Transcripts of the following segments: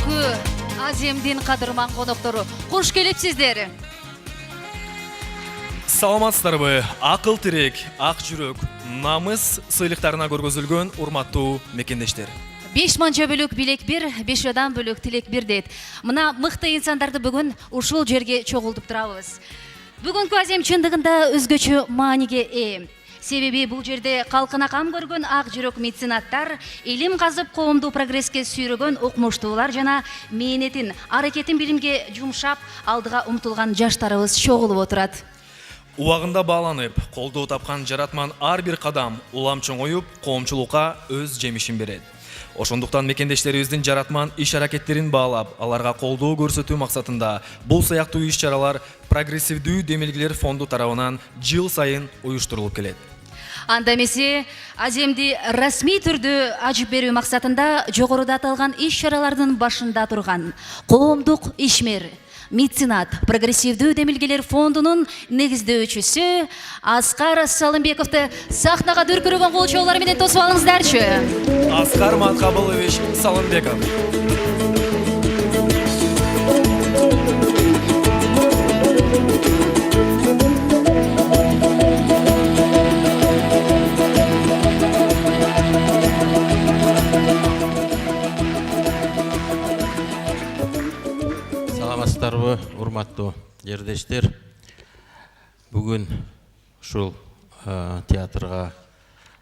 бүгүнкү Аземдин кадырман коноктору куш келипсиздер. Саламатсыздарбы, акыл тирек, ак жүрөк, намыс сыйлыктарына көргөзүлгөн урматтуу мекендештер. 5 манча бөлөк билек бир, 5 адам бөлөк тилек бир дейт. Мына мыкты инсандарды бүгүн ушул жерге чогултуп турабыз. Бүгүнкү Азем чындыгында өзгөчө мааниге ээ. Себеби бул жерде калкына кам көргөн ак жүрөк меценаттар, илим казып коомду прогресске сүйрөгөн окумуштуулар жана мээнетин, аракетин билимге жумшап, алдыга умтулган жаштарыбыз чогулуп отурат. Убагында бааланып, колдоо тапкан жаратман ар бир кадам улам чоңоюп, коомчулукка өз жемишин берет. Ошондуктан мекендештерибиздин жаратман иш аракеттерин баалап, аларга колдоо көрсөтүү максатында бул сыяктуу иш-чаралар прогрессивдүү демилгелер фонду тарабынан жыл сайын уюштурулуп келет. Анда эмесе Аземди расмий түрдө ачып берүү максатында жогоруда аталган иш-чаралардын башында турган коомдук ишмер, меценат, прогрессивдүү демилгелер фондунун негиздөөчүсү Аскар Салымбековду сахнага дүркүрөгөн кол чоолор менен тосуп алыңыздарчы. Аскар Маткабылович Салымбеков. Саламатсыздарбы, урматтуу жердештер. Бүгүн ушул театрга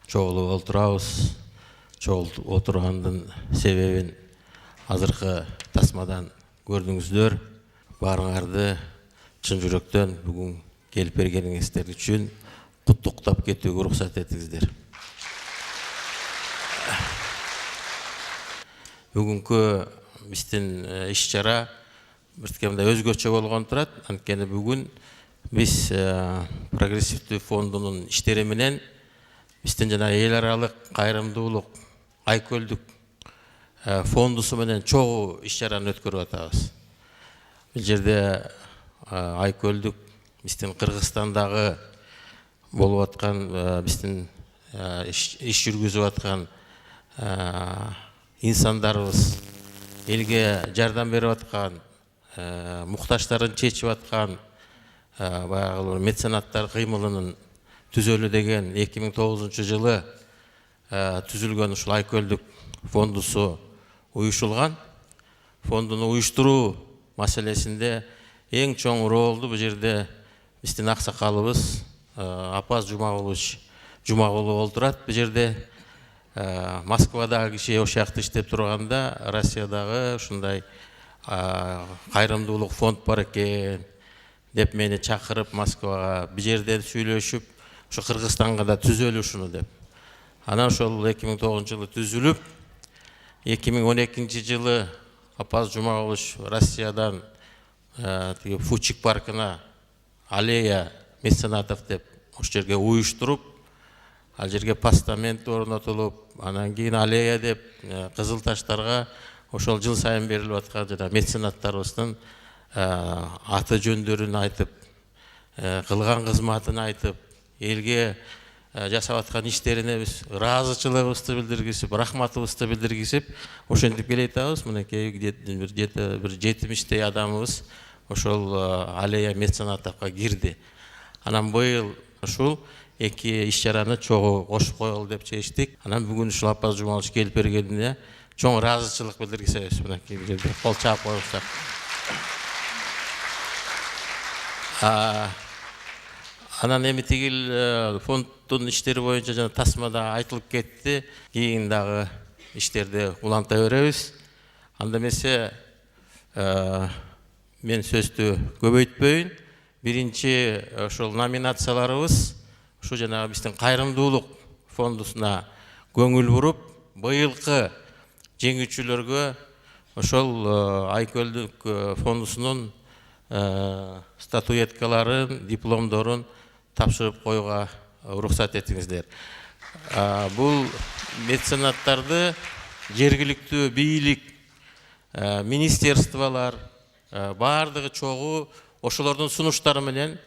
чогулуп отурабыз. Чогулуп отургандын себебин азыркы тасмадан көрдүңүздөр. Баарыңарды чын жүрөктөн бүгүн келип бергениңиздер үчүн куттуктап кетүүгө уруксат этиңиздер. Бүгүнкү биздин иш-чара биркемде өзгөчө болгон турат. Анткени бүгүн биз прогрессивдүү фондунун иштери менен биздин жана эл аралык кайрымдуулук Айкөлдүк фондусу менен чогуу иш-чараны өткөрүп атабыз. Бул жерде Айкөлдүк биздин Кыргызстандагы болуп аткан биздин иш жүргүзүп аткан инсандарыбыз, элге жардам берип аткан, муктаждарын чечип аткан баягы меценаттар кыймылынын түзөлү деген 2009 жылы түзүлгөн ушул Айкөлдүк фондусу уюшулган. Фондуну уюштуруу маселесинде эң чоң ролду бул жерде биздин аксакалыбыз Апаз Жумагулов олтурат. Бул жерде Москвадагы киши ошол жакта иштеп турганда Россиядагы ушундай кайрымдуулук фонд бар экен деп мени чакырып Москвага бул жерде сүйлөшүп, ушу Кыргызстанга да түзөлү ушуну деп. Анан ошол 2009 жылы түзүлүп, 2012 жылы Апаз Жумагулович Россиядан Фучик паркына аллея меценатов деп ошол жерге уюштуруп, ал жерге постамент орнотулуп, анан кийин аллея деп кызыл таштарга ошол жыл сайын берилип аткан жана меценаттарыбыздын аты жөндөрүн айтып, кылган кызматын айтып, элге жасап аткан иштерине биз ыраазычылыгыбызды билдиргизип, рахматыбызды билдиргизип, ошентип келатабыз. Мынакей бир 70 адамыбыз ошол аллея меценатовго кирди. Анан быйыл ушул эки иш-чараны чогуу кошуп коелу деп чечтик. Анан бүгүн ушул Апаз Жумагулович келип бергенине чоң ыраазычылык билдиргизебиз. Мынакей жерде кол чаап коюңуздар. Анан эми тигил фонддун иштери боюнча жана тасмада айтылып кетти. Кийин дагы иштерди уланта беребиз. Анда эмесе мен сөздү көбөйтпөйүн. Биринчи ошол номинацияларыбыз ушу жана биздин кайрымдуулук фондусуна көңүл буруп, быйылкы жеңүүчүлөргө ошол Айкөлдүк фондусунун статуэткаларын, дипломдорун тапшырып коюуга уруксат этиңиздер. Бул меценаттарды жергиликтүү бийлик, министерстволор баардыгы чогуу ошолордун сунуштары менен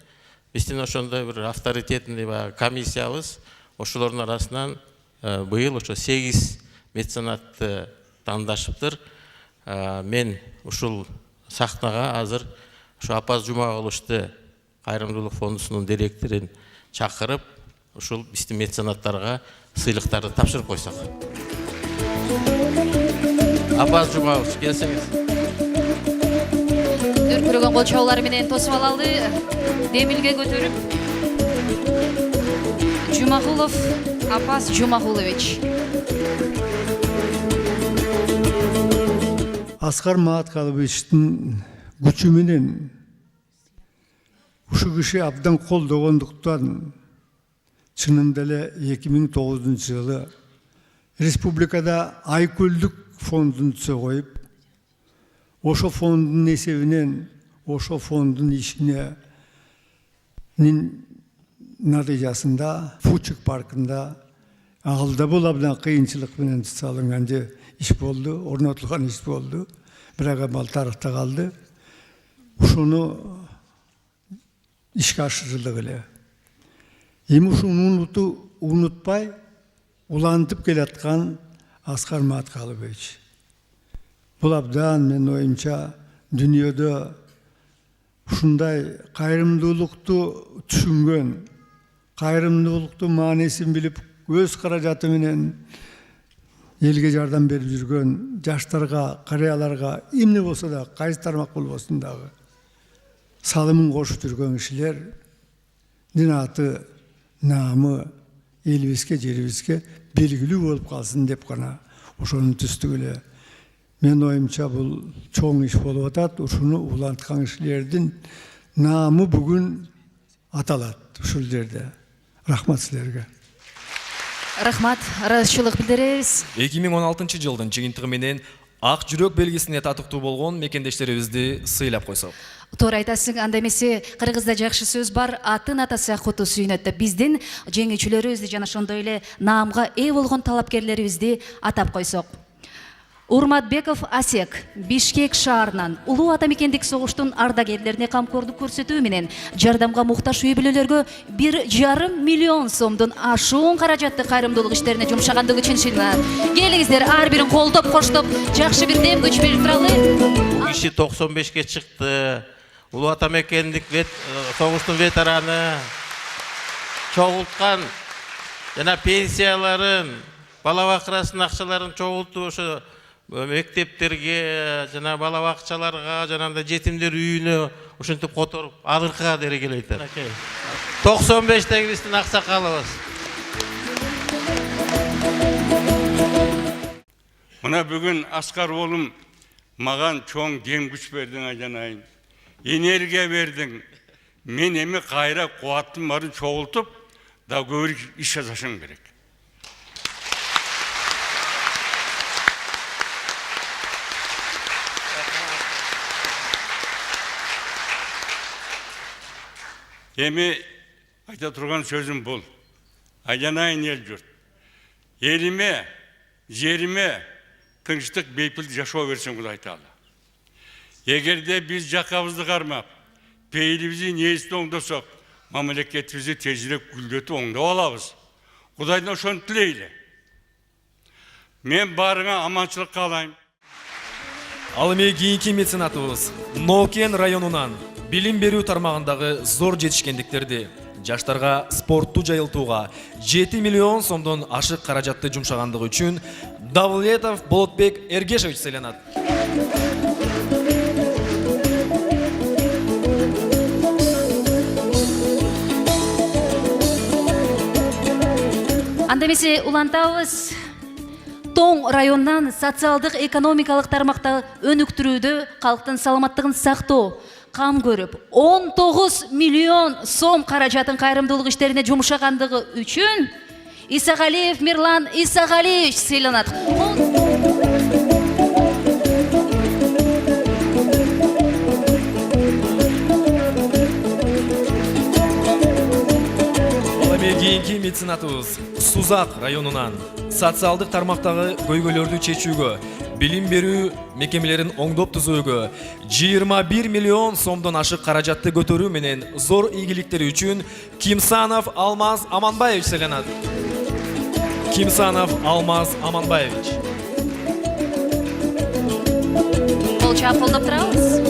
биздин ошондой бир авторитетный комиссиябыз ошолордун арасынан быйыл ошо 8 меценатты тандашыптыр. мен ушул сахнага азыр ушу Апаз Жумагуловичти кайрымдуулук фондусунун директорун чакырып, ушул биздин меценаттарга сыйлыктарды тапшырып койсок. Апаз Жумагулович, келсеңиз. Дүркүрөгөн кол чабуулары менен тосуп алалы. Демилге көтөрүп. Жумагулов Апаз Жумагулович. Аскар Мааткаловичтин күчү менен ушу киши абдан колдогондуктан чынында эле 2009-жылы республикада Айкөлдүк фондун түзө коюп, ошо фондун эсебинен ошо фондун ишине натыйжасында Фучик паркында алда бул абдан кыйынчылык менен салынган иш болду, орнотулган иш болду. Бирок амал тарыхта калды. Ушуну ишке ашырдык эле. Эми ушуну унутпай улантып келаткан Аскар Мааткалович. Бул абдан мен оюмча дүйнөдө ушундай кайрымдуулукту түшүнгөн, кайрымдуулуктун маанисин билип, өз каражаты менен элге жардам берип жүргөн жаштарга, карыяларга, эмне болсо да, кайсы тармак болбосун дагы салымын кошуп жүргөн кишилердин аты, наамы элибизге, жерибизге белгилүү болуп калсын деп гана ошонун түстүк эле. Мен оюмча бул чоң иш болуп атат. Ушуну уланткан кишилердин наамы бүгүн аталат ушул жерде. Рахмат силерге. Рахмат, ыраазычылык билдиребиз. 2016 жылдын жыйынтыгы менен ак жүрөк белгисине татыктуу болгон мекендештерибизди сыйлап койсок. Туура айтасың, анда эмесе Кыргызда жакшы сөз бар, атын атаса куту сүйнөт деп биздин жеңүүчүлөрүбүздү жана ошондой эле наамга ээ болгон талапкерлерибизди атап койсок. Урматбеков Асек Бишкек шаарынан улуу ата мекендик согуштун ардагерлерине камкордук көрсөтүү менен жардамга муктаж үй бүлөлөргө 1,5 миллион сомдун ашуун каражатты кайрымдуулук иштерине жумшагандыгы үчүн шынар. Келиңиздер, ар бирин колдоп коштоп, жакшы бир дем күч берип туралы. Киши 95ке чыкты. Улуу ата мекендик согуштун ветераны чогулткан жана пенсияларын, бала бакырасынын акчаларын чогултуп ошо мектептерге, жана бала бакчаларга, жана жетимдер үйүнө ушинтип которуп алыркыга дерегелейт. 95-теги биздин аксакалыбыз. Мына бүгүн Аскар оолум маган чоң дем күч бердиң, ажанайын. Энергия бердиң. Мен эми кайра кубаттым барын чогултуп, да көбүрөөк иш жасашым керек. Эми айта турган сөзүм бул. Ажанайын эл журт. Элиме, жериме тынчтык, бейпил жашоо берсин Кудай Таала. Эгерде биз жакабызды кармап, пейилибизди нээсти оңдосок, мамлекетибизди тезирээк гүлдөтүп оңдоп алабыз. Кудайдан ошону тилейли. Мен барыңа аманчылык каалайм. Ал эми кийинки меценатыбыз Нокен районунан билим берүү тармагындагы зор жетишкендиктерди жаштарга спортту жайылтууга 7 миллион сомдон ашык каражатты жумшагандыгы үчүн Давлетов Болотбек Эргешевич сыйланат. Анда эмесе улантабыз. Тоң районунан социалдык экономикалык тармакта өнүктүрүүдө калктын саламаттыгын сактоо кам көрүп 19 миллион сом каражатын кайрымдуулук иштерине жумшагандыгы үчүн Исагалиев Мирлан Исагалиевич сыйланат. Кийинки меценатыбыз Сузак районунан социалдык тармактагы көйгөйлөрдү чечүүгө, билим берүү мекемелерин оңдоп түзүүгө 21 миллион сомдон ашык каражатты көтөрүү менен зор ийгиликтери үчүн Кимсанов Алмаз Аманбаевич сыйланат. Кимсанов Алмаз Аманбаевич. кошумча колдоп турабыз.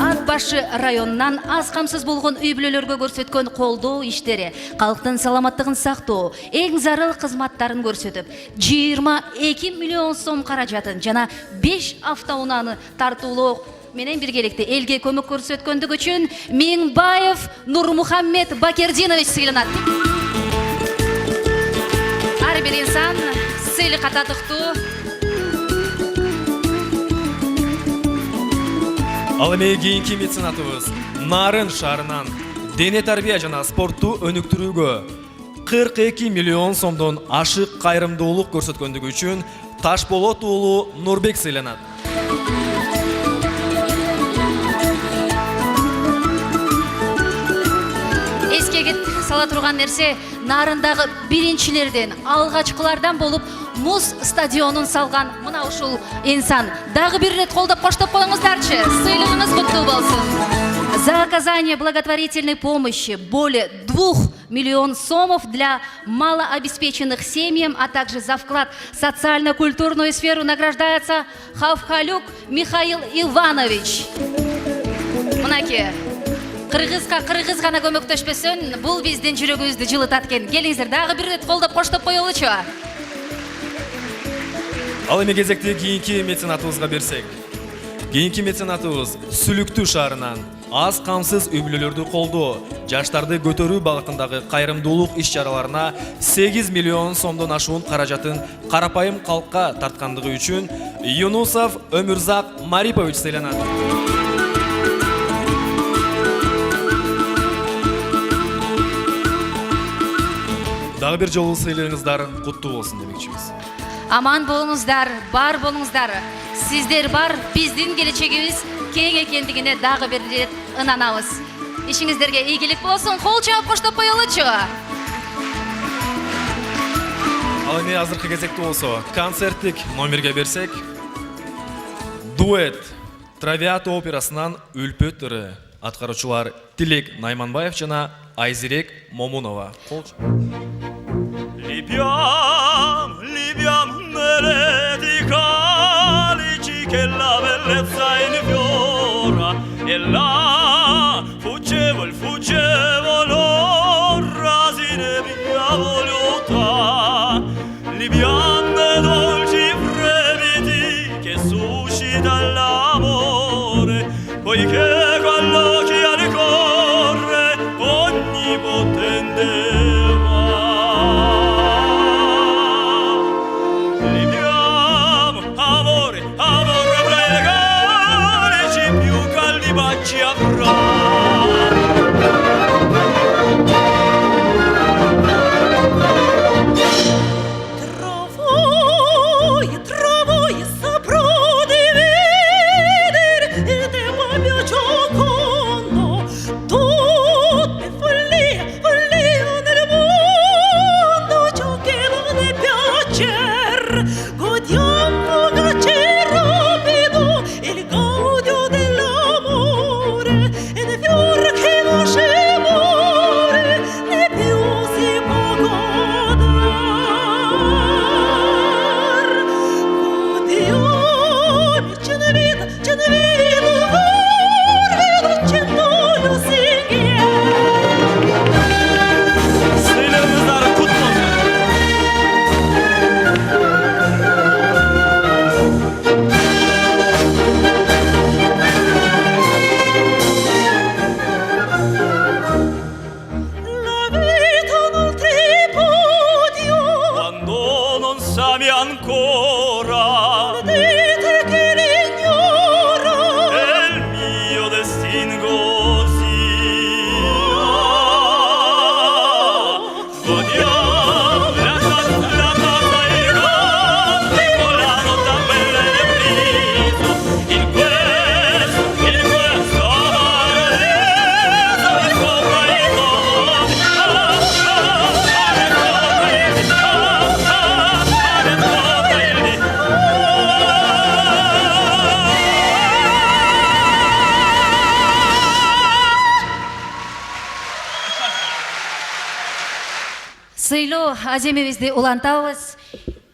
Ат башы районунан аз камсыз болгон үй бүлөлөргө көрсөткөн колдоо иштери, калктын саламаттыгын сактоо, эң зарыл кызматтарын көрсөтүп, 22 миллион сом каражатын жана 5 автоунааны тартуулоо менен биргеликте элге көмөк көрсөткөндүгү үчүн Миңбаев Нурмухаммед Бакердинович сыйланат. Ар бир инсан сыйлыкка татыктуу. Ал эми кийинки меценатыбыз Нарын шаарынан дене тарбия жана спортту өнүктүрүүгө 42 миллион сомдон ашык кайрымдуулук көрсөткөндүгү үчүн Ташболот уулу Нурбек сыйланат. Эскеге сала турган нерсе, Нарындагы биринчилерден, алгачкылардан болуп муз стадионун салган мына ушул инсан. Дагы бир рет колдоп коштоп коюңуздарчы. Сыйлыгыңыз куттуу болсун. За оказание благотворительной помощи более 2 миллион сомов для малообеспеченных семьям, а также за вклад в социально-культурную сферу награждается Хавхалюк Михаил Иванович. Мынаке, кыргыз гана көмөктөшпөсүн, бул биздин жүрөгүбүздү жылытат экен. Келиңиздер, дагы бир рет колдоп коштоп коелучу. Ал эми кезекти кийинки меценатыбызга берсек. Кийинки меценатыбыз Сүлүктүү шаарынан аз камсыз үй бүлөлөрдү колдоо, жаштарды көтөрүү багытындагы кайрымдуулук иш-чараларына 8 миллион сомдон ашуун каражатын карапайым калкка тарткандыгы үчүн Юнусов Өмүрзак Марипович сыйланат. Дагы бир жолу сыйлыгыңыздар куттуу болсун демекчибиз. Аман болуңуздар, бар болуңуздар. Сиздер бар, биздин келечегибиз кең экендигине дагы бир рет ынанабыз. Ишиңиздерге ийгилик болсун, кол чаап коштоп коелучу. Ал эми азыркы кезекте болсо концерттик номерге берсек. Дуэт Травиата операсынан Үлпөт ыры. Аткаруучулар Тилек Найманбаев жана Айзирек Момунова. Libiam nelle calici che la bellezza infiora e là fuggevo l'orrasine mia voluta Libiam ne dolci fremiti che suscita l'amore poiché quello che al corre onnipotente ci avrà trovo e saprò dividere il tempo mio giocondo tutte follia nel mondo ciò che non è piacer godiamo fugace rapido il gaudio dell'amore e del fior che non si muore né più si può godere godiamo ce ne vedo vedo centoio Sıylarımızlar kutlu olsun. La vita non tripudio quando non sami ancora dite che l'ignora è il mio destino così godiamo la casa e i campi con la notte bella e brisa in questo paradiso e sopra i mondi Сыйлоо аземибизди улантабыз.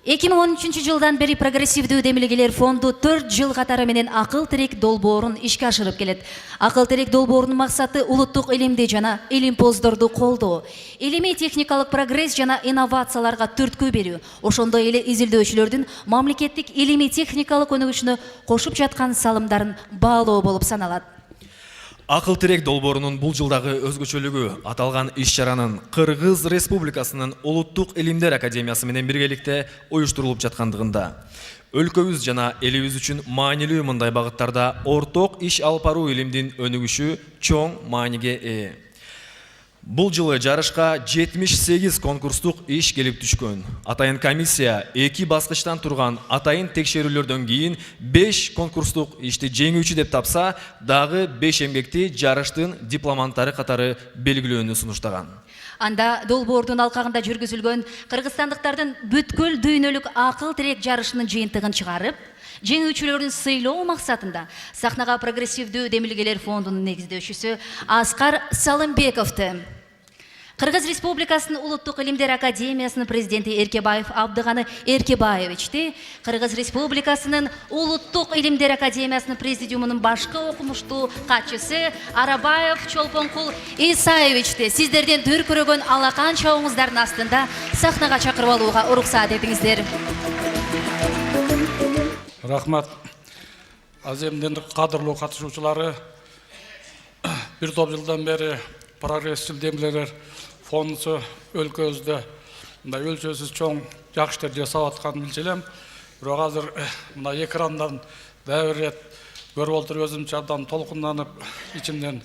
2013 жылдан бери прогрессивдүү демилгелер фонду 4 жыл катары менен акыл тирек долбоорун ишке ашырып келет. Акыл тирек долбоорунун максаты улуттук илимди жана илимпоздорду колдоо, илимий техникалык прогресс жана инновацияларга түрткү берүү, ошондой эле изилдөөчүлөрдүн мамлекеттик илимий техникалык өнүгүшүнө кошуп жаткан салымдарын баалоо болуп саналат. Акыл тирек долбоорунун бул жылдагы өзгөчөлүгү аталган иш-чаранын Кыргыз Республикасынын Улуттук илимдер академиясы менен биргеликте уюштурулуп жаткандыгында. Өлкөбүз жана элибиз үчүн маанилүү мындай багыттарда орток иш алып баруу илимдин өнүгүшү чоң мааниге ээ. Бул жылы жарышка 78 конкурстук иш келип түшкөн. Атайын комиссия 2 баскычтан турган атайын текшерүүлөрдөн кийин 5 конкурстук ишти жеңүүчү деп тапса, дагы 5 эмгекти жарыштын дипломанттары катары белгилөөнү сунуштаган. Анда долбоордун алкагында жүргүзүлгөн кыргызстандыктардын бүткүл дүйнөлүк акыл тирек жарышынын жыйынтыгын чыгарып, жеңүүчүлөрүн сыйлоо максатында сахнага прогрессивдүү демилгелер фондунун негиздөөчүсү Аскар Салымбековду, Кыргыз Республикасынын Улуттук илимдер академиясынын президенти Эркебаев Абдыганы Эркебаевичти, Кыргыз Республикасынын Улуттук илимдер академиясынын президиумунун башкы окумуштуу катчысы Арабаев Чолпонкул Исаевичти сиздерден дүркүрөгөн алакан чоңуңуздардын астында сахнага чакырып алууга уруксат этиңиздер. Рахмат. Аземден кадырлуу катышуучулары, бир топ жылдан бери прогрессив демилгелер фондусу өлкөбүздө мындай өлчөсүз чоң жакшы иштерди жасап атканын билчү элем. Бирок азыр мына экрандан дагы бир рет көрүп отуруп өзүмчө абдан толкунданып, ичимден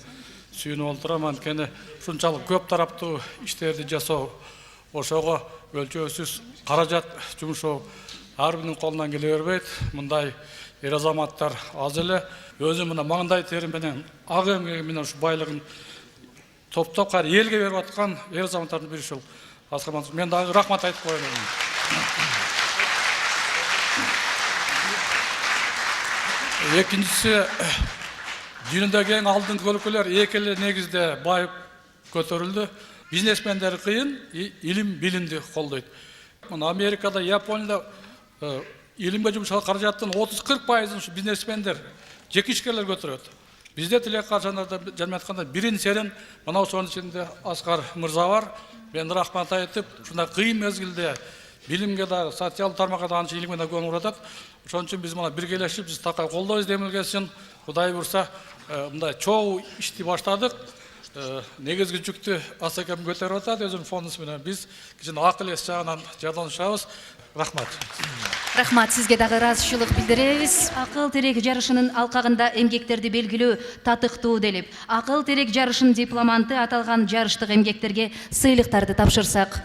сүйүнүп отурам. Анткени ушунчалык көп тараптуу иштерди жасоо, ошого өлчөсүз каражат жумшоо ар биринин колунан келе бербейт. Мындай эр азаматтар аз эле. Өзү мына маңдай тери менен ак эмгеги менен ушу байлыгын топтоп кайра элге берип аткан эр азаматтардын бири ушул Аскар. Мен дагы рахмат айтып коеюн. Экинчиси, дүйнөдөгү эң алдыңкы өлкөлөр эки эле негизде байып көтөрүлдү. Бизнесмендер кыйын, илим билимди колдойт. Мына Америкада, Японияда илимге жумшалган каражаттын 30-40%-ын ушу бизнесмендер, жеке ишкерлер көтөрөт. Бизде тилек каржандарда жана айтканда бирин серин мына ошонун ичинде Аскар мырза бар. Мен рахмат айтып, ушундай кыйын мезгилде билимге да, социалдык тармакка да анча илимге да көңүл бурат. Ошон үчүн биз мына биргелешип, биз такай колдойбуз демилгесин. Кудай бурса, мындай чоң ишти баштадык. Негизги жүктү Асакем көтөрүп атат өзүнүн фондусу менен. Биз кичине акыл эс жагынан жардамдашабыз. Рахмат. Рахмат, сизге дагы ыраазычылык билдиребиз. Акыл тирек жарышынын алкагында эмгектерди белгилөө татыктуу делип, акыл тирек жарышынын дипломанты аталган жарыштык эмгектерге сыйлыктарды тапшырсак.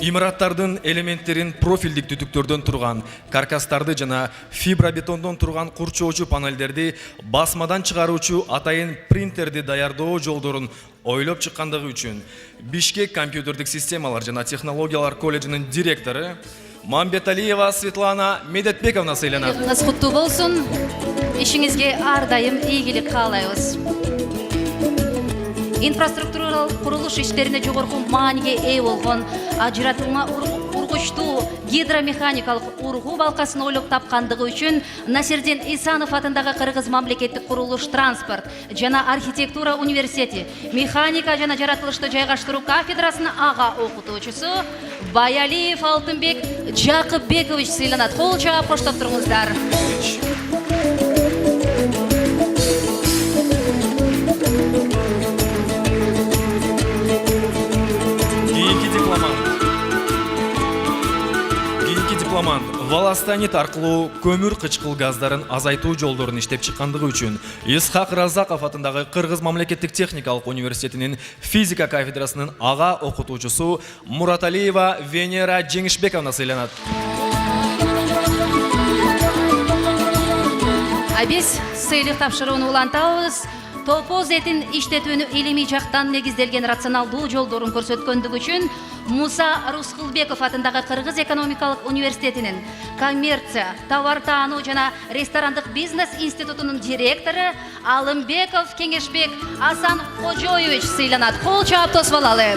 Имараттардын элементтерин профилдик түтүктөрдөн турган, каркастарды жана фибробетондон турган курчоочу панелдерди басмадан чыгаруучу атайын принтерди даярдоо жолдорун ойлоп чыккандыгы үчүн Бишкек компьютердик системалар жана технологиялар колледжинин директору Мамбеталиева Светлана Медетбековна сыйланат. Ыңыз куттуу болсун. Ишиңизге ар дайым ийгилик каалайбыз. Инфраструктуралык курулуш иштерине жогорку мааниге ээ болгон ажыратылма ургучтуу гидромеханикалык ургуу балкасын ойлоп тапкандыгы үчүн Насирдин Исанов атындагы Кыргыз мамлекеттик курулуш транспорт жана архитектура университети механика жана жаратылышты жайгаштыруу кафедрасынын ага окутуучусу Баялиев Алтынбек Жакыпбекович сыйланат. Кол чаап коштоп туруңуздар. Кийинки дипломант волостанит аркылуу көмүр кычкыл газдарын азайтуу жолдорун иштеп чыккандыгы үчүн Исхак Разаков атындагы Кыргыз мамлекеттик техникалык университетинин физика кафедрасынын ага окутуучусу Мураталиева Венера Жеңишбековна сыйланат. Биз сыйлык тапшырууну улантабыз. Топоз этин иштетүүнү илимий жактан негизделген рационалдуу жолдорун көрсөткөндүгү үчүн Муса Рускулбеков атындагы Кыргыз экономикалык университетинин коммерция, товартаануу жана ресторандык бизнес институтунун директору Алымбеков Кеңешбек Асан Кожоевич сыйланат. Кол чаап тосуп алалы.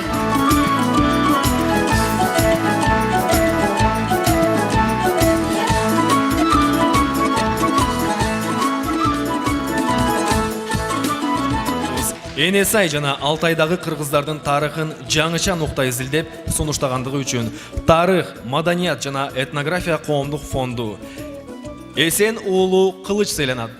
Эне сай жана Алтайдагы кыргыздардын тарыхын жаңыча нукта изилдеп сунуштагандыгы үчүн Тарых, маданият жана этнография коомдук фонду Эсен уулу Кылыч сыйланат.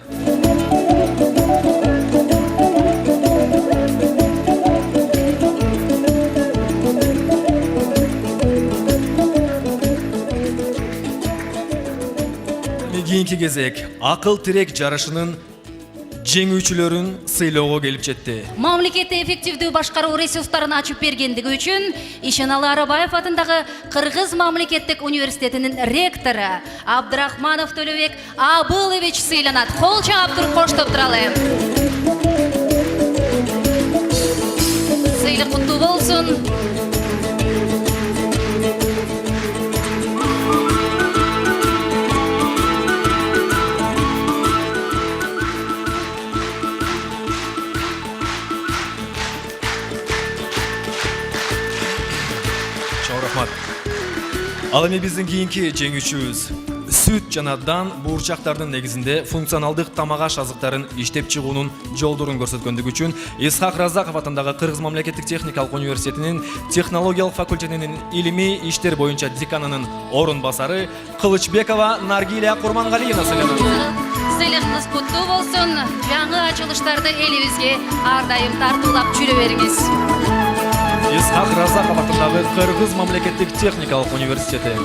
Кийинки кезек акыл тирек жарышынын жеңүүчүлөрүн сыйлоого келип жетти. Мамлекетти эффективдүү башкаруу ресурстарын ачып бергендиги үчүн Ишеналы Арабаев атындагы Кыргыз мамлекеттик университетинин ректору Абдрахманов Төлөбек Абылович сыйланат. Кол чаап туруп коштоп туралы. Сыйлык куттуу болсун. Ал эми биздин кийинки жеңүүчүбүз сүт жана дан буурчактардын негизинде функционалдык тамак аш азыктарын иштеп чыгуунун жолдорун көрсөткөндүгү үчүн Исхак Разаков атындагы Кыргыз мамлекеттик техникалык университетинин технологиялык факультетинин илимий иштер боюнча деканынын орун басары Кылычбекова Наргилия Курмангалиевна сыйланат. Сыйлыгыңыз куттуу болсун. Жаңы ачылыштарды элибизге ар дайым тартуулап жүрө бериңиз. Исхак Разаков атындагы Кыргыз мамлекеттик техникалык университети.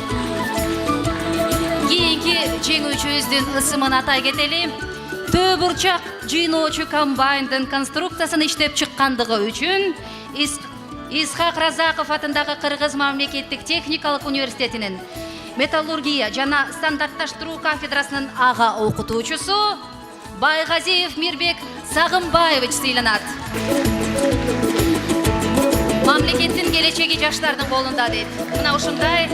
Кийинки жеңүүчүбүздүн ысымын атай кетели. Төө бурчак жыйноочу комбайндын конструкциясын иштеп чыккандыгы үчүн Исхак Разаков атындагы Кыргыз мамлекеттик техникалык университетинин металлургия жана стандартташтыруу кафедрасынын ага окутуучусу Байгазиев Мирбек Сагымбаевич сыйланат. Мамлекеттин келечеги жаштардын колунда дейт. Мына ушундай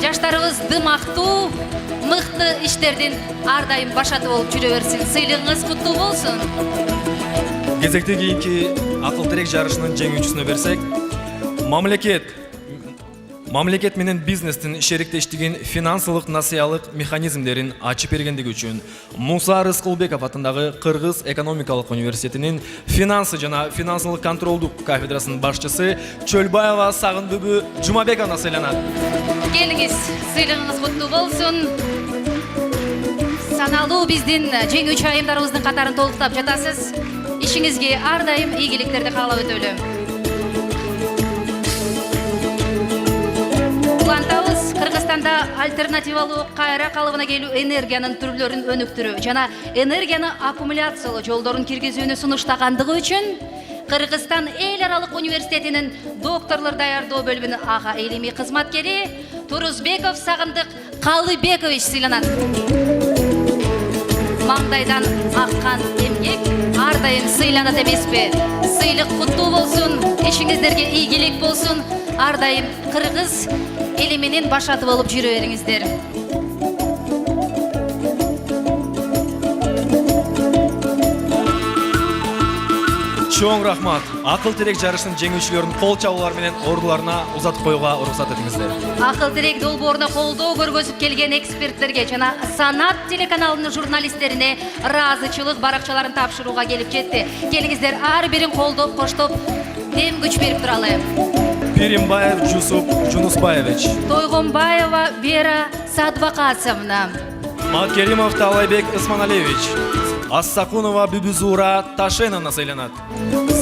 жаштарыбыз дымактуу, мыкты иштердин ар дайым башаты болуп жүрө берсин. Сыйлыгыңыз куттуу болсун. Кезекте кийинки акыл тирек жарышынын жеңүүчүсүнө берсек, мамлекет менен бизнестин шериктештигин финансылык насыялык механизмдерин ачып бергендиги үчүн Муса Рыскылбеков атындагы Кыргыз экономикалык университетинин финансы жана финансылык контролдук кафедрасынын башчысы Чөлбаева Сагынбүбү Жумабековна сыйланат. Келиңиз, сыйлыгыңыз куттуу болсун. Саналуу биздин жеңүүчү айымдарыбыздын катарын толуктап жатасыз. Ишиңизге ар дайым ийгиликтерди каалап өтөлүм. Улантабыз, Кыргызстанда альтернативалуу кайра калыбына келүү энергиянын түрлөрүн өнүктүрүү жана энергияны аккумуляциялоо жолдорун киргизүүнү сунуштагандыгы үчүн Кыргызстан эл аралык университетинин докторлор даярдоо бөлүмүнүн ага илимий кызматкери Турузбеков Сагындык Калыбекович сыйланат. Маңдайдан аккан эмгек ар дайым сыйланат эмеспи? Сыйлык куттуу болсун, ишиңиздерге ийгилик болсун. Ар дайым Кыргыз эли менен башаты болуп жүрө бериңиздер. Чоң рахмат. Акыл тирек жарышынын жеңүүчүлөрүн кол чабуулар менен ордуларына узатып коюуга уруксат этиңиздер. Акыл тирек долбооруна колдоо көргөзүп келген эксперттерге жана Санат телеканалынын журналисттерине ыраазычылык баракчаларын тапшырууга келип жетти. Келиңиздер, ар бирин колдоп, коштоп, дем күч берип туралы. Перимбаев Жусуп Жунусбаевич, Тойгонбаева Вера Садвакасовна, Маткеримов Талайбек Исманалевич, Ассакунова Бибизура Ташеновна сыйланат.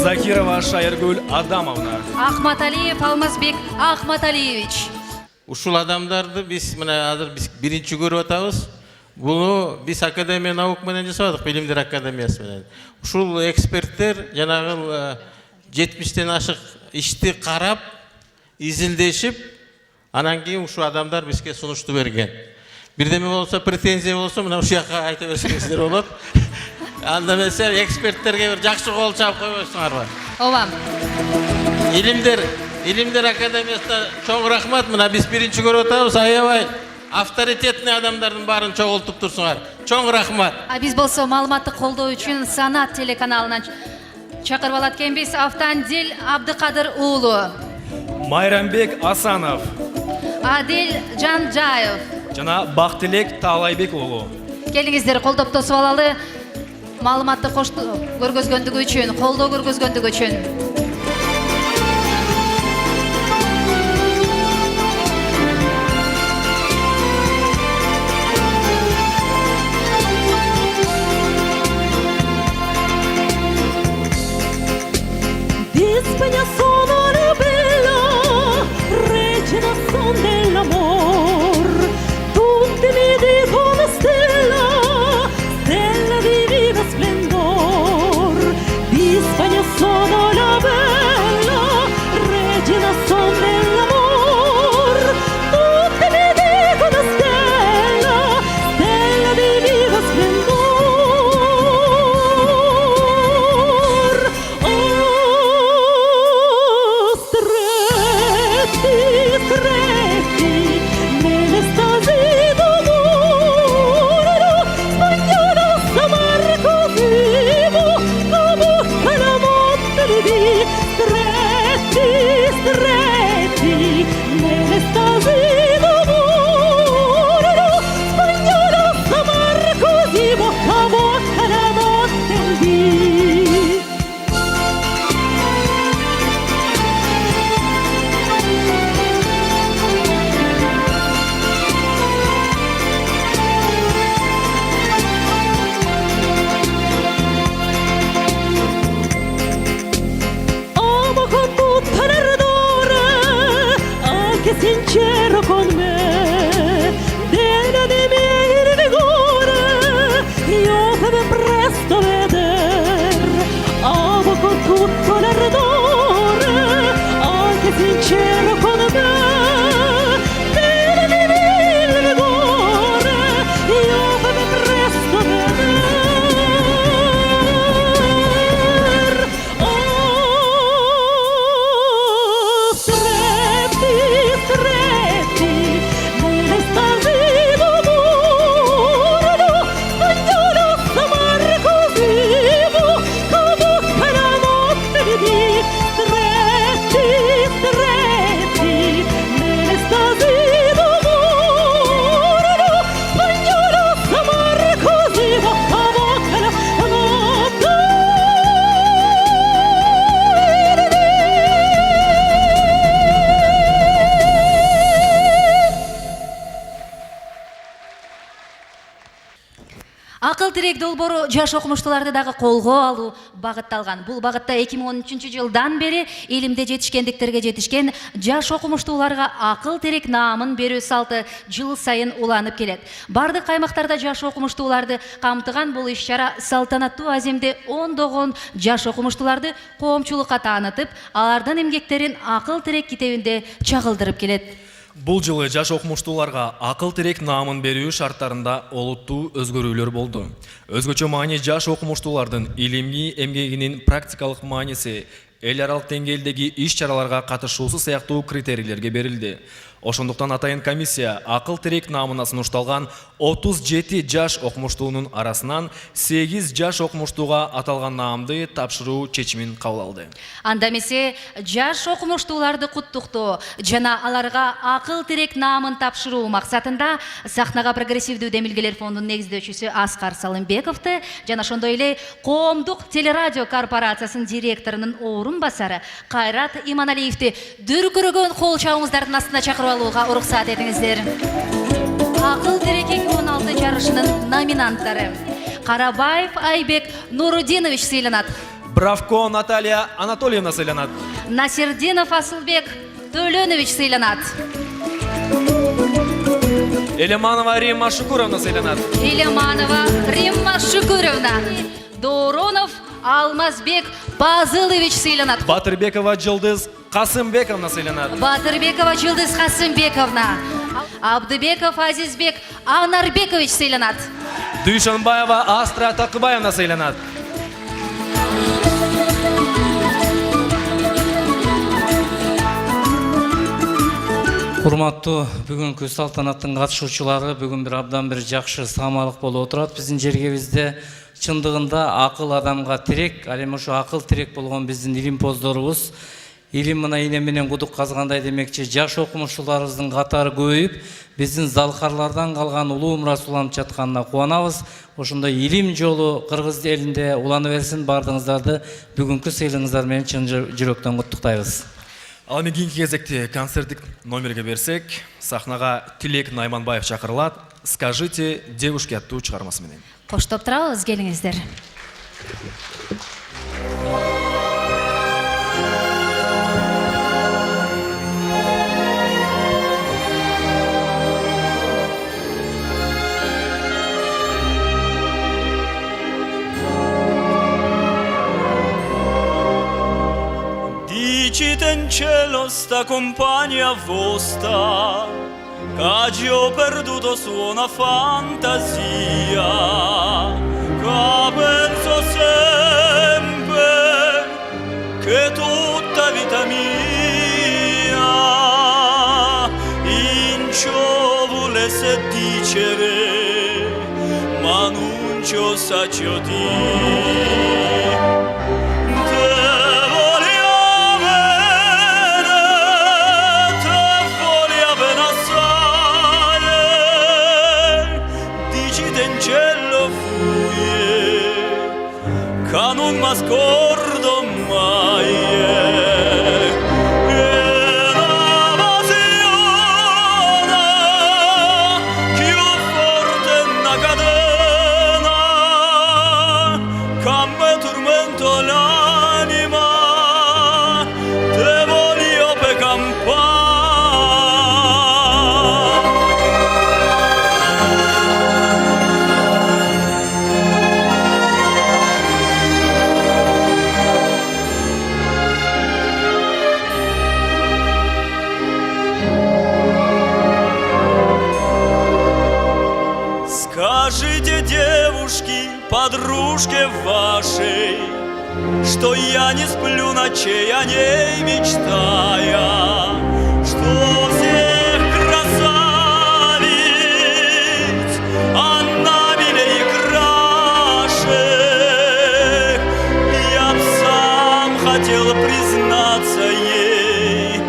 Закирова Шайыргүл Адамовна, Ахматалиев Алмазбек Ахматалиевич. Ушул адамдарды биз мына азыр биз биринчи көрүп атабыз. Буну биз Академия наук менен жасадык, Билимдер академиясы менен. Ушул эксперттер жанагы 70тен ашык ишти карап, изилдешип, анан кийин ушул адамдар бизге сунушту берген. Бирдеме болсо, претензия болсо, мына ушул жакка айта берсеңиздер болот. Анда эмесе эксперттерге бир жакшы кол чаап койбойсуңарбы? Ооба. Илимдер академиясына чоң рахмат. Мына биз биринчи көрүп атабыз, аябай авторитетный адамдардын баарын чогултуп турсуңар. Чоң рахмат. Биз болсо маалыматтык колдоо үчүн Санат телеканалынан чакырып алат экенбиз. Автандил Абдыкадыр уулу, Майрамбек Асанов, Адил Жанжаев жана Бактилек Таалайбек уулу. Келиңиздер, колдоп тосуп алалы. маалыматты көргөзгөндүгү үчүн, колдоо көргөзгөндүгү үчүн. Spagna sono la bella, regina son dell'amor. Tutti mi dicono stella, stella di viva splendor. Di Spagna sono la bella, regina son dell'amor. Tutti mi dicono stella, stella di viva splendor. Sincero con me, degna di miei rigore, io deve presto veder, amo con tutto l'ardore, anche sincero con me, degna di miei rigore, io deve presto veder. Oh, stretti, nell'estasi d'amore, spagnolo s'amargo vivo, come la notte di stretti, nell'estasi d'amore, spagnolo s'amargo vivo, come la notte. Акыл тирек долбоору жаш окумуштууларды дагы колго алуу багытталган. Бул багытта 2013 жылдан бери илимде жетишкендиктерге жетишкен жаш окумуштууларга акыл тирек наамын берүү салты жыл сайын уланып келет. Бардык аймактарда жаш окумуштууларды камтыган бул иш-чара салтанаттуу аземде ондогон жаш окумуштууларды коомчулукка таанытып, алардын эмгектерин акыл тирек китебинде чагылдырып келет. Бул жылы жаш окумуштууларга акыл тирек наамын берүү шарттарында олуттуу өзгөрүүлөр болду. Өзгөчө маани жаш окумуштуулардын илимий эмгегинин практикалык мааниси, эл аралык деңгээлдеги иш-чараларга катышуусу сыяктуу критерийлерге берилди. Ошондуктан атайын комиссия акыл тирек наамына сунушталган 37 жаш окумуштуунун арасынан 8 жаш окумуштууга аталган наамды тапшыруу чечимин кабыл алды. Анда эмесе жаш окумуштууларды куттуктоо жана аларга акыл тирек наамын тапшыруу максатында сахнага прогрессивдүү демилгелер фондунун негиздөөчүсү Аскар Салымбековду жана ошондой эле коомдук телерадио корпорациясынын директорунун орун басары Кайрат Иманалиевди дүркүрөгөн кол чабыңыздардын астына чакырып алууга уруксат этиңиздер. Акыл тирек 2016 жарышынын номинанттары: Карабаев Айбек Нурудинович сыйланат. Бравко Наталья Анатольевна сыйланат. Насирдинов Асылбек Төлөнович сыйланат. Элеманова Римма Шукуровна сыйланат. Елеманова Римма Шукуровна. Доронов Алмазбек Пазылович сыйланат. Батырбекова Жылдыз Касымбековна сыйланат. Батырбекова Жылдыз Касымбековна. Абдыбеков Азизбек Анарбекович сыйланат. Дүйшөнбаева Астра Такыбаевна сыйланат. Урматтуу бүгүнкү салтанаттын катышуучулары, бүгүн бир абдан бир жакшы саамалык болуп отурат. Биздин жергебизде чындыгында акыл адамга тирек, ал эми ошо акыл тирек болгон биздин илимпоздорубуз илим мына ине менен кудук казгандай демекчи, жаш окумуштууларыбыздын катары көбөйүп, биздин залкарлардан калган улуу мурас уланып жатканына кубанабыз. Ошондой илим жолу Кыргыз элинде улана берсин. Бардыгыңыздарды бүгүнкү сыйлыгыңыздар менен чын жүрөктөн куттуктайбыз. Ал эми кийинки кезекте концерттик номерге берсек, сахнага Тилек Найманбаев чакырылат. «Скажите девушке» аттуу чыгармасы менен. Коштоп турабыз, келиңиздер. Dicite in cielo sta compagna vostra, che ho perduto suona fantasia, che penso sempre che tutta vita mia in ciò volesse dicere, ma non ciò saggio dire. Che non mi scordo mai la passione più forte una catena che mi tormento l'anima, te voglio per campare. Скажите девушке, подружке вашей, что я не сплю ночей, о ней мечтая, что всех красавиц она милее и краше. Я б сам хотел признаться ей,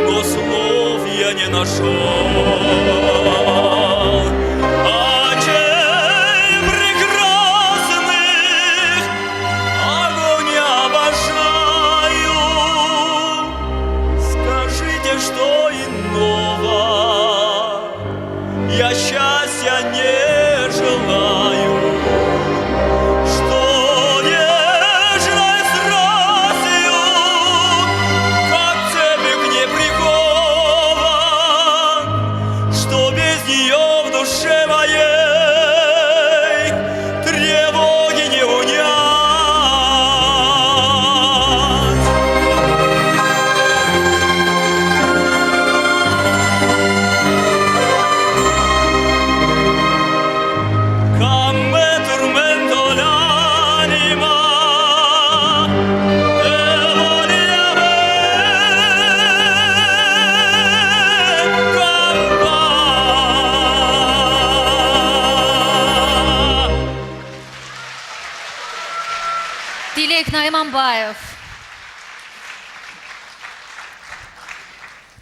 но слов я не нашел. Я счастья не желаю, что нежной страстью, как цепи к ней прикован, что без нее в душе моей тревоги не унять. Тилек Найманбаев.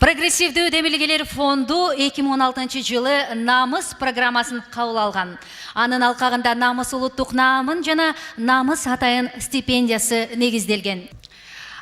Прогрессивдүү демилгелер фонду 2016 жылы намыс программасын кабыл алган. Анын алкагында намыс улуттук наамын жана намыс атайын стипендиясы негизделген.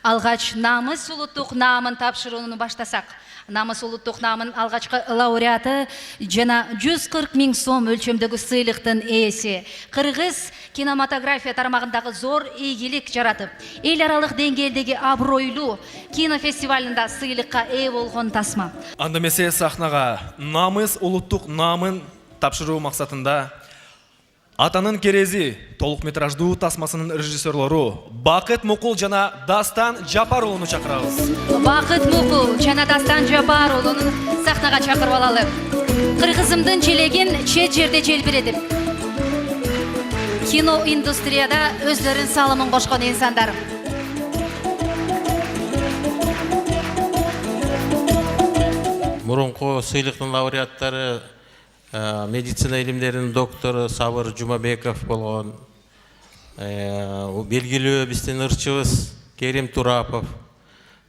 Алгач намыс улуттук наамын тапшырууну баштасак, намыс улуттук наамын алгачкы лауреаты жана 140 000 сом өлчөмдөгү сыйлыктын ээси, кыргыз кинематография тармагындагы зор ийгилик жаратып, эл аралык деңгээлдеги абройлуу кинофестивалында сыйлыкка ээ болгон тасма. Анда эмесе сахнага намыс улуттук наамын тапшыруу максатында Атанын керези толук метраждуу тасмасынын режиссерлору Бакыт Мукул жана Дастан Жапар уулуну чакырабыз. Бакыт Мукул жана Дастан Жапар уулунун сахнага чакырып алалы. Кыргызымдын желегин чет жерде желбиретип, кино индустрияда өздөрүнүн салымын кошкон инсандар. Мурунку сыйлыктын лауреаттары медицина илимдеринин доктору Сабыр Жумабеков болгон, белгилүү биздин ырчыбыз Керим Турапов,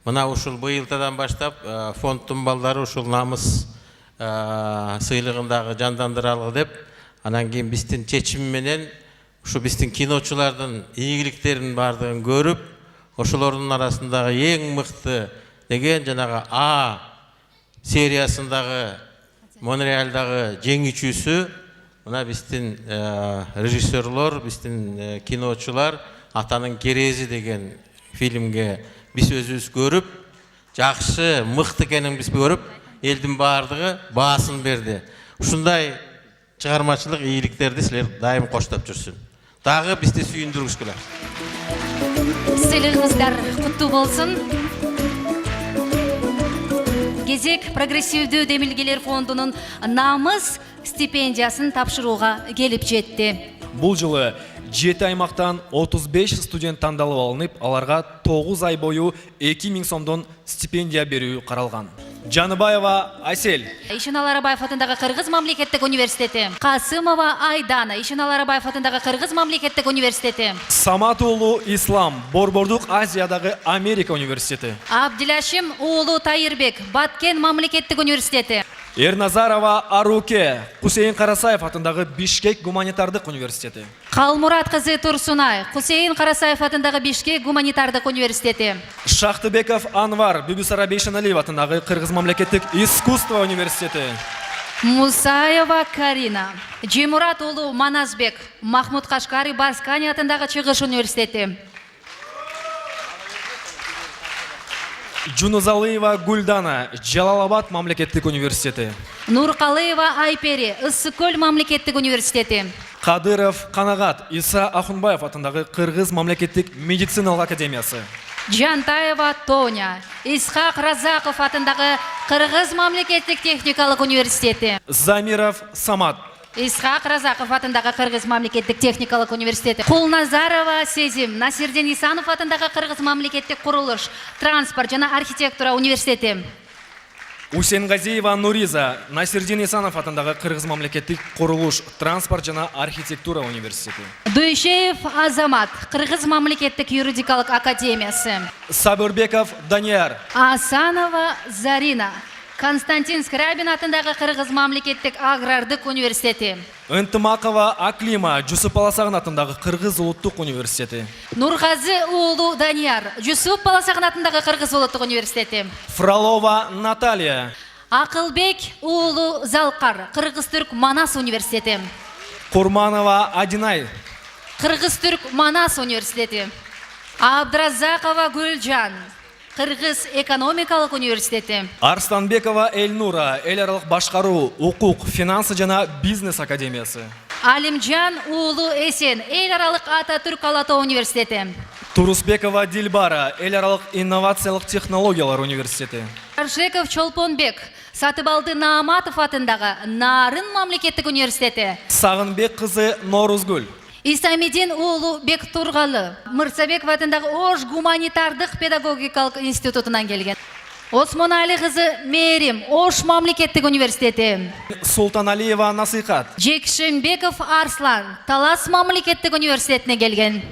Мына ушул быйылтадан баштап фонддун балдары ушул намыс сыйлыгындагы жандандыралы деп, анан кийин биздин чечим менен ушу биздин киночулардын ийгиликтеринин бардыгын көрүп, ошолордун арасындагы эң мыкты деген жанагы А сериясындагы Монреалдагы жеңүүчүсү мына биздин режиссерлор, биздин киночулар Атанын керези деген фильмге биз өзүбүз көрүп, жакшы, мыкты экенин биз көрүп, элдин баардыгы баасын берди. Ушундай чыгармачылык ийгиликтерди силер дайым коштоп жүрсүн. Дагы бизди сүйүндүргүскүлөр. Сыйлыгыңыздар куттуу болсун. Кезек прогрессивдүү демилгелер фондунун намыс стипендиясын тапшырууга келип жетти. Бул жылы 7 аймактан 35 студент тандалып алынып, аларга 9 ай бою 2000 сомдон стипендия берүү каралган. Жаныбаева Айсель, Ишенал Арабаев атындагы Кыргыз мамлекеттик университети. Касымова Айдана, Ишенал Арабаев атындагы Кыргыз мамлекеттик университети. Самат уулу Ислам, Борбордук Азиядагы Америка университети. Абдилашим уулу Тайырбек, Баткен мамлекеттик университети. Эрназарова Аруке, Кусейин Карасаев атындагы Бишкек гуманитардык университети. Калмурат кызы Турсунай, Хусейин Карасаев атындагы Бишкек гуманитардык университети. Шахтыбеков Анвар, Бибисара Бейшеналиев атындагы Кыргыз мамлекеттик искусство университети. Мусаева Карина, Жемурат уулу Маназбек, Махмуд Кашкари Барскани атындагы Чыгыш университети. Жунузалыева Гульдана, Жалалабад мамлекеттик университети. Нуркалыева Айпери, Ыссыкөл мамлекеттик университети. Кадыров Канагат, Иса Ахунбаев атындагы Кыргыз мамлекеттик медициналык академиясы. Жантаева Тоня, Исхак Разаков атындагы Кыргыз мамлекеттик техникалык университети. Замиров Самат, Исхак Разаков атындагы Кыргыз мамлекеттик техникалык университети. Кулназарова Сезим, Насирдин Исанов атындагы Кыргыз мамлекеттик курулуш, транспорт жана архитектура университети. Усенгазиева Нуриза, Насирдин Исанов атындагы Кыргыз мамлекеттик курулуш, транспорт жана архитектура университети. Дуйшеев Азамат, Кыргыз мамлекеттик юридикалык академиясы. Сабырбеков Данияр, Асанова Зарина, Константин Скрябин атындагы Кыргыз мамлекеттик агрардык университети. Ынтымакова Аклима, Жусуп Баласагын атындагы Кыргыз улуттук университети. Нургазы уулу Данияр, Жусуп Баласагын атындагы Кыргыз улуттук университети. Фролова Наталья, Акылбек уулу Залкар, Кыргыз-Түрк Манас университети. Курманова Адинай, Кыргыз-Түрк Манас университети. Абдразакова Гүлжан, Кыргыз экономикалык университети. Арстанбекова Эльнура, эл аралык башкаруу, укук, финансы жана бизнес академиясы. Алимжан уулу Эсен, эл аралык Ататүрк Алатоо университети. Турусбекова Дилбара, эл аралык инновациялык технологиялар университети. Аршеков Чолпонбек, Сатыбалды Нааматов атындагы Нарын мамлекеттик университети. Сагынбек кызы Норузгүл, Исамидин уулу Бектургалы, Мырсабеков атындагы Ош гуманитардык педагогикалык институтунан келген. Осмонали кызы Мерим, Ош мамлекеттик университети. Султаналиева Насыйкат, Жекшембеков Арслан, Талас мамлекеттик университетине келген.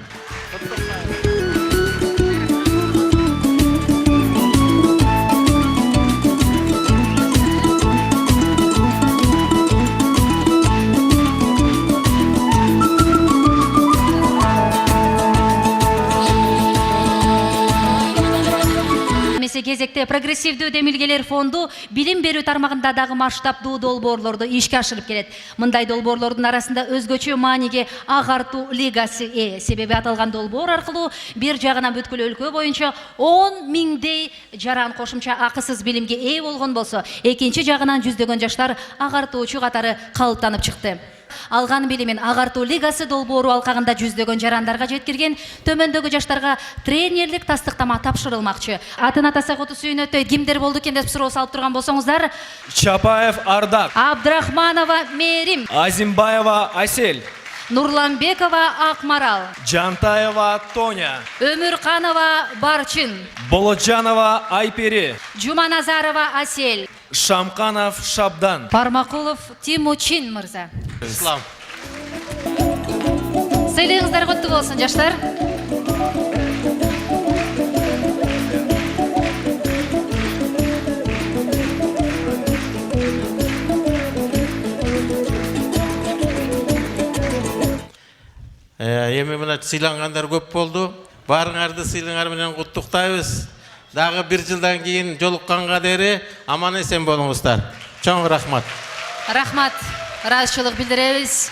Кезекте прогрессивдүү демилгелер фонду билим берүү тармагында дагы масштабдуу долбоорлорду ишке ашырып келет. Мындай долбоорлордун арасында өзгөчө мааниге агартуу лигасы себеби аталган долбоор аркылуу бир жагынан бүткүл өлкө боюнча 10 миңдей жаран кошумча акысыз билимге ээ болгон болсо, экинчи жагынан жүздөгөн жаштар агартуучу катары калыптанып чыкты. Алган билимин агартуу лигасы долбоору алкагында жүздөгөн жарандарга жеткирген, төмөндөгү жаштарга тренерлик тастыктама тапшырылмакчы. Атын атаса куту сүйнөтөй кимдер болду экен деп суроо салып турган болсоңуздар, Чапаев Ардак, Абдрахманова Мерим, Азимбаева Айсель, Нурланбекова Акмарал, Жантаева Тоня, Өмүрканова Барчын, Болоджанова Айпери, Жуманазарова Асель, Шамканов Шабдан. Пармакулов Тимучин мырза. Ислам. Сыйлыгыңыздар куттуу болсун, жаштар. Эми мына сыйлангандар көп болду. Баарыңарды сыйлыңар менен куттуктайбыз. Дагы 1 жылдан кийин жолукканга дери аман эсен болуңуздар. Чоң рахмат. Рахмат, ыраазычылык билдиребиз.